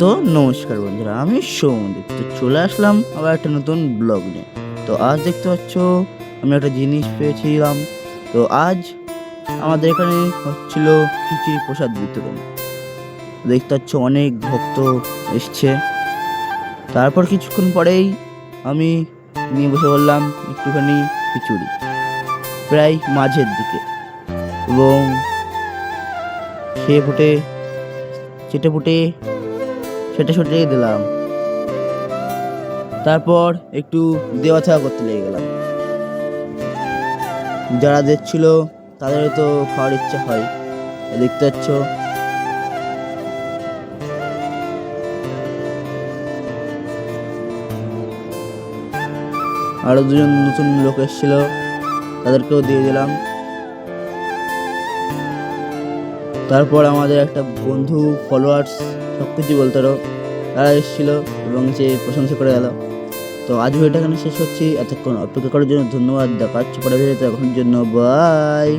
তো নমস্কার বন্ধুরা, আমি সৌমদীপ। তো চলে আসলাম আবার একটা নতুন ব্লগ নিয়ে। তো আজ দেখতে পাচ্ছ আমি একটা জিনিস পেয়েছিলাম। তো আজ আমাদের এখানে হচ্ছিল খিচুড়ি প্রসাদ বিতরণ। দেখতে পাচ্ছ অনেক ভক্ত এসছে। তারপর কিছুক্ষণ পরেই আমি নিয়ে বসে বললাম একটুখানি খিচুড়ি, প্রায় মাঝের দিকে, এবং খেয়ে ফুটে চেটে ফুটে সেটে দিলাম। তারপর একটু দেওয়া থাকা করতে লেগে গেলাম। যারা দেখছিল তাদের তো খাওয়ার ইচ্ছা হয়। দেখতে পাচ্ছ আরো দুজন নতুন লোক এসেছিল, তাদেরকেও দিয়ে দিলাম। তারপর আমাদের একটা বন্ধু, ফলোয়ার্স, সব কিছু বলতে পারো, তারা এসেছিল এবং সে প্রশংসা করে গেল। তো আজ ভিডিওটা এখানে শেষ হচ্ছি। এতক্ষণ অপেক্ষা করার জন্য ধন্যবাদ। দেখা হচ্ছে পরের ভিডিওতে, এখনের জন্য বাই।